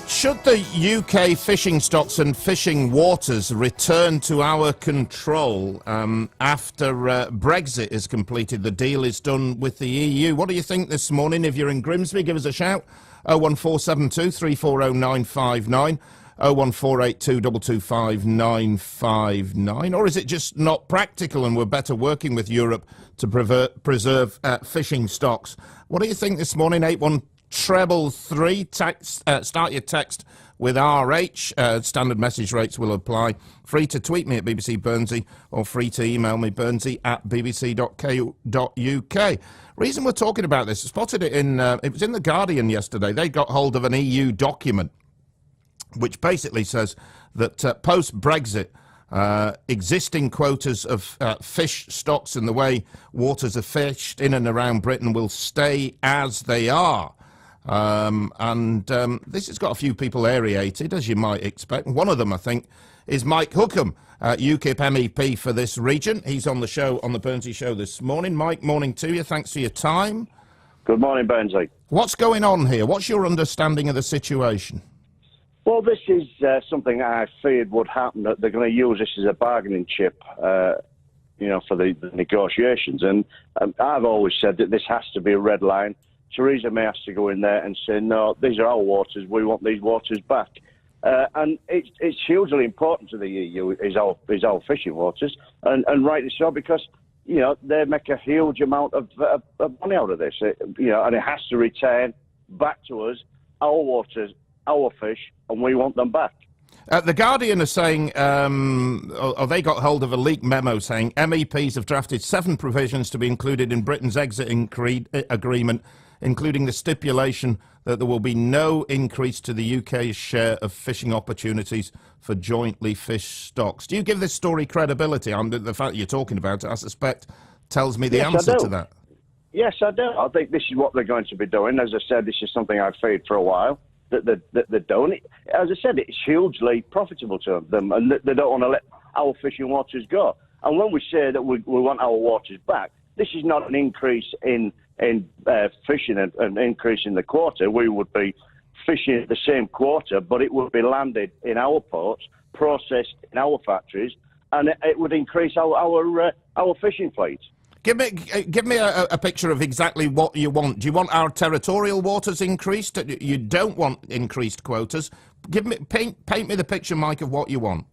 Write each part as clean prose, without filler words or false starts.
Should the UK fishing stocks and fishing waters return to our control after Brexit is completed, the deal is done with the EU? What do you think this morning? If you're in Grimsby, give us a shout. 01472 340 959, 01482 225 959. Or is it just not practical and we're better working with Europe to preserve fishing stocks? What do you think this morning? 81333. Start your text with RH. Standard message rates will apply. Free to tweet me at BBC Bernsey or free to email me bernsey@bbc.co.uk. Reason we're talking about this, I spotted it in, it was in The Guardian yesterday. They got hold of an EU document which basically says that post-Brexit, existing quotas of fish stocks and the way waters are fished in and around Britain will stay as they are. This has got a few people aerated, as you might expect. One of them, I think, is Mike Hookem, UKIP MEP for this region. He's on the show, on the Bernsey Show this morning. Mike, morning to you. Thanks for your time. Good morning, Bernsey. What's going on here? What's your understanding of the situation? Well, this is something I feared would happen, that they're going to use this as a bargaining chip, for the negotiations. And I've always said that this has to be a red line. Theresa May has to go in there and say, no, these are our waters, we want these waters back. And it's hugely important to the EU, is our fishing waters, and rightly so, because, they make a huge amount of money out of this, and it has to return back to us, our waters, our fish, and we want them back. The Guardian are saying, or they got hold of a leaked memo saying MEPs have drafted 7 provisions to be included in Britain's exit agreement, including the stipulation that there will be no increase to the UK's share of fishing opportunities for jointly fished stocks. Do you give this story credibility? The fact that you're talking about it, I suspect, tells me the answer to that. Yes, I do. I think this is what they're going to be doing. As I said, this is something I've feared for a while, that they're doing. As I said, it's hugely profitable to them, and they don't want to let our fishing waters go. And when we say that we want our waters back, this is not an increase in fishing, an increase in the quota. We would be fishing the same quota, but it would be landed in our ports, processed in our factories, and it would increase our fishing fleet. Give me a picture of exactly what you want. Do you want our territorial waters increased? You don't want increased quotas. Paint me the picture, Mike, of what you want.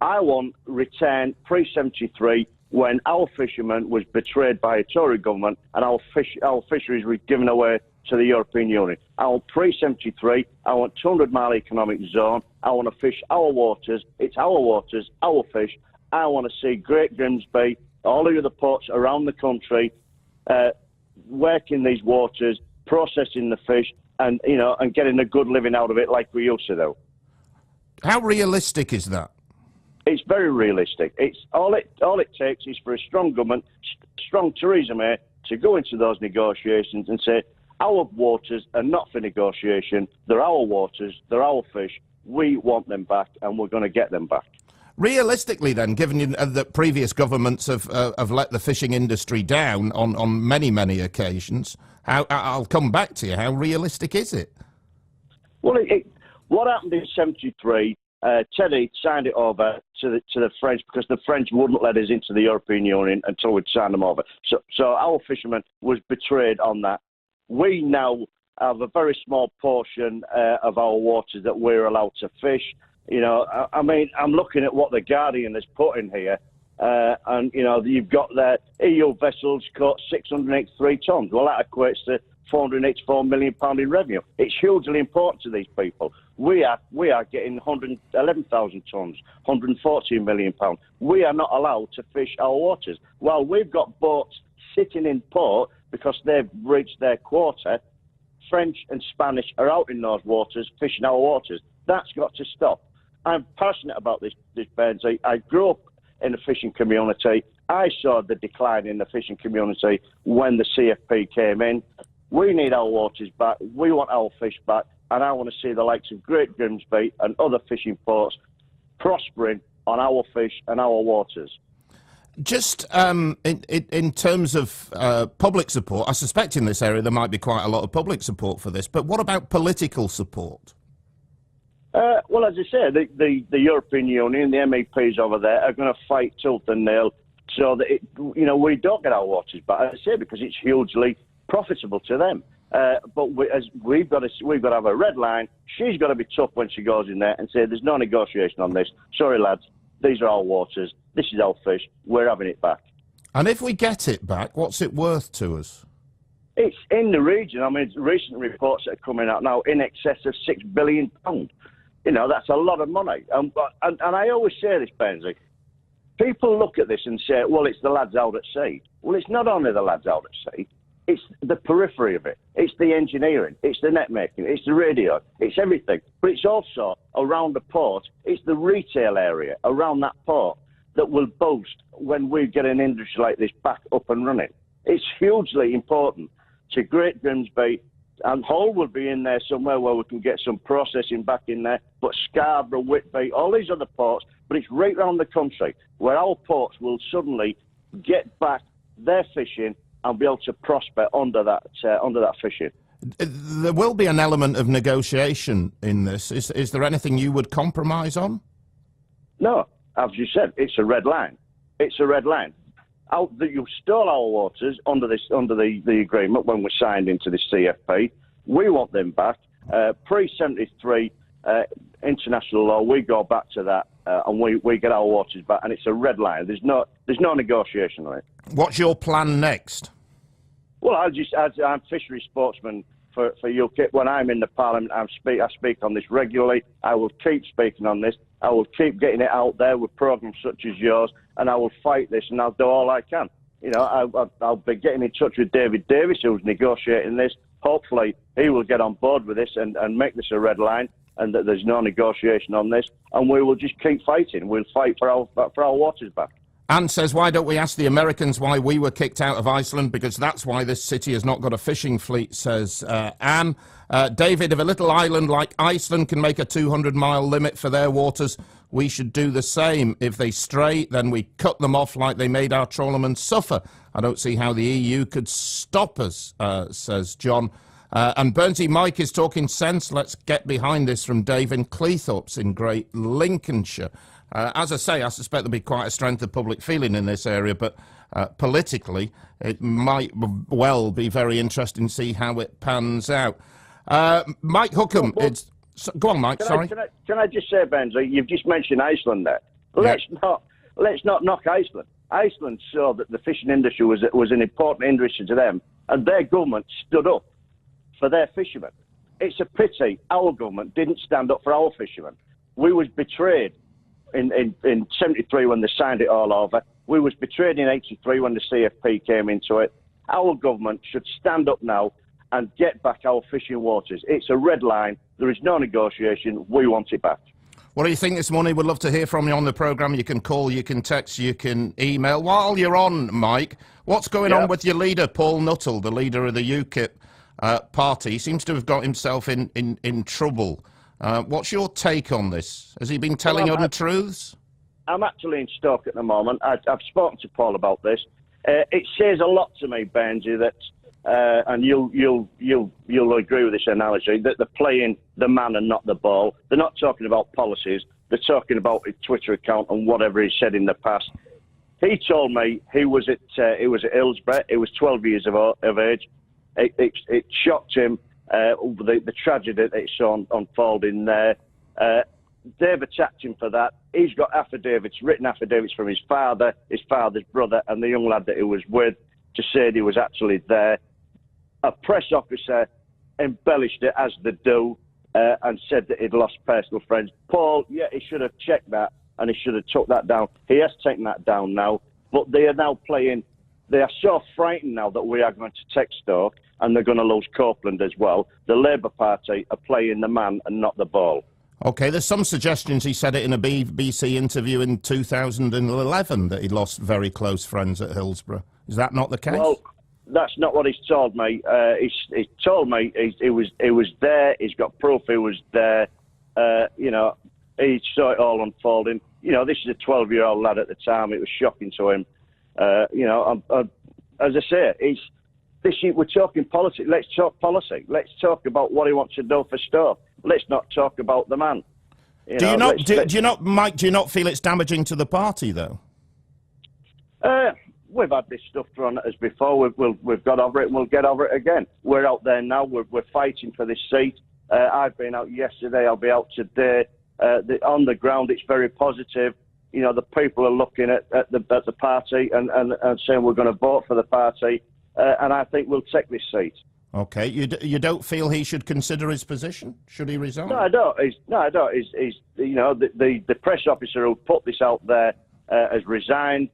I want return pre-73, when our fishermen was betrayed by a Tory government and our fisheries were given away to the European Union. I want pre-73, I want 200-mile economic zone, I want to fish our waters, it's our waters, our fish. I want to see Great Grimsby, all the other ports around the country, working these waters, processing the fish, and getting a good living out of it like we used to do. How realistic is that? It's very realistic. It's all it takes is for a strong government, strong Theresa May, to go into those negotiations and say, our waters are not for negotiation. They're our waters. They're our fish. We want them back, and we're going to get them back. Realistically, then, given that previous governments have let the fishing industry down on many occasions, I'll come back to you. How realistic is it? Well, what happened in '73? Teddy signed it over to the French, because the French wouldn't let us into the European Union until we'd signed them over. So our fishermen was betrayed on that. We now have a very small portion of our waters that we're allowed to fish. I mean, I'm looking at what the Guardian has put in here, and you've got the EU vessels caught 683 tonnes. Well, that equates to £484 million in revenue. It's hugely important to these people. We are getting 111,000 tonnes, £114 million. We are not allowed to fish our waters. Well, we've got boats sitting in port because they've reached their quota. French and Spanish are out in those waters, fishing our waters. That's got to stop. I'm passionate about this Bernsey. I grew up in the fishing community. I saw the decline in the fishing community when the CFP came in. We need our waters back. We want our fish back. And I want to see the likes of Great Grimsby and other fishing ports prospering on our fish and our waters. Just in terms of public support, I suspect in this area there might be quite a lot of public support for this, but what about political support? Well, as I say, the European Union, the MEPs over there are going to fight tooth and nail so that we don't get our waters back. As I say, because it's hugely profitable to them. But we've got to have a red line. She's got to be tough when she goes in there and say, "There's no negotiation on this. Sorry, lads, these are our waters. This is our fish. We're having it back." And if we get it back, what's it worth to us? It's in the region. I mean, recent reports that are coming out now in excess of £6 billion. That's a lot of money. And I always say this, Benzie. People look at this and say, well, it's the lads out at sea. Well, it's not only the lads out at sea. It's the periphery of it. It's the engineering. It's the net making. It's the radio. It's everything. But it's also around the port. It's the retail area around that port that will boast when we get an industry like this back up and running. It's hugely important to Great Grimsby, and Hull will be in there somewhere where we can get some processing back in there, but Scarborough, Whitby, all these other ports, but it's right around the country where our ports will suddenly get back their fishing and be able to prosper under that fishing. There will be an element of negotiation in this. Is there anything you would compromise on? No, as you said, it's a red line. It's a red line. You stole our waters under the agreement when we signed into the CFP. We want them back. Pre-73 international law, we go back to that and we get our waters back, and it's a red line. There's no negotiation on it. What's your plan next? Well, I'm fishery spokesman for UKIP. When I'm in the Parliament, I speak on this regularly. I will keep speaking on this. I will keep getting it out there with programmes such as yours, and I will fight this, and I'll do all I can. I'll be getting in touch with David Davis, who's negotiating this. Hopefully, he will get on board with this and make this a red line, and that there's no negotiation on this, and we will just keep fighting. We'll fight for our waters back. Anne says, why don't we ask the Americans why we were kicked out of Iceland? Because that's why this city has not got a fishing fleet, says Anne. David, if a little island like Iceland can make a 200-mile limit for their waters, we should do the same. If they stray, then we cut them off like they made our trawlermen suffer. I don't see how the EU could stop us, says John. And Bernsey Mike is talking sense. Let's get behind this from Dave in Cleethorpes in Great Lincolnshire. As I say, I suspect there'll be quite a strength of public feeling in this area, but politically, it might well be very interesting to see how it pans out. Mike Hookem, go on, Mike. Sorry. Can I just say, Benzie, you've just mentioned Iceland there. Let's not knock Iceland. Iceland saw that the fishing industry was an important industry to them, and their government stood up for their fishermen. It's a pity our government didn't stand up for our fishermen. We was betrayed in 73 when they signed it all over. We was betrayed in 83 when the CFP came into it. Our government should stand up now and get back our fishing waters. It's a red line. There is no negotiation. We want it back. What do you think this morning? We'd love to hear from you on the programme. You can call, you can text, you can email. While you're on, Mike, what's going on with your leader, Paul Nuttall, the leader of the UKIP party? He seems to have got himself in trouble. What's your take on this? Has he been telling untruths? I'm actually in Stoke at the moment. I've spoken to Paul about this. It says a lot to me, Benji, that, and you'll agree with this analogy, that they're playing the man and not the ball. They're not talking about policies. They're talking about his Twitter account and whatever he said in the past. He told me he was at Hillsborough. He was 12 years of age. It shocked him. The tragedy that he saw unfolding there. They've attacked him for that. He's got written affidavits from his father, his father's brother, and the young lad that he was with to say that he was actually there. A press officer embellished it, as they do, and said that he'd lost personal friends. Paul, yeah, he should have checked that, and he should have took that down. He has taken that down now, but they are now playing. They are so frightened now that we are going to take Stoke, and they're going to lose Copeland as well. The Labour Party are playing the man and not the ball. OK, there's some suggestions, he said it in a BBC interview in 2011, that he lost very close friends at Hillsborough. Is that not the case? Well, that's not what he's told me. He told me he was there, he's got proof he was there. He saw it all unfolding. This is a 12-year-old lad at the time. It was shocking to him. As I say, we're talking politics. Let's talk policy. Let's talk about what he wants to do for Stoke. Let's not talk about the man. Do you not, do you not, Mike? Do you not feel it's damaging to the party, though? We've had this stuff thrown at us before. We've got over it, and we'll get over it again. We're out there now. We're fighting for this seat. I've been out yesterday. I'll be out today. On the ground, it's very positive. You know, the people are looking at the party and saying we're going to vote for the party, and I think we'll take this seat. Okay, you don't feel he should consider his position? Should he resign? No, I don't. I don't. He's you know, the press officer who put this out there has resigned.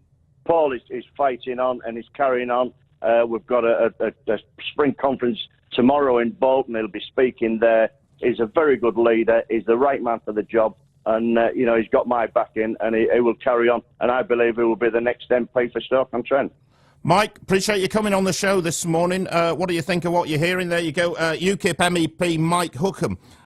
Paul is fighting on and is carrying on. We've got a spring conference tomorrow in Bolton. He'll be speaking there. He's a very good leader. He's the right man for the job. And, you know, he's got my backing and he will carry on. And I believe he will be the next MP for Stoke-on-Trent. Mike, appreciate you coming on the show this morning. What do you think of what you're hearing? There you go. UKIP MEP Mike Hookem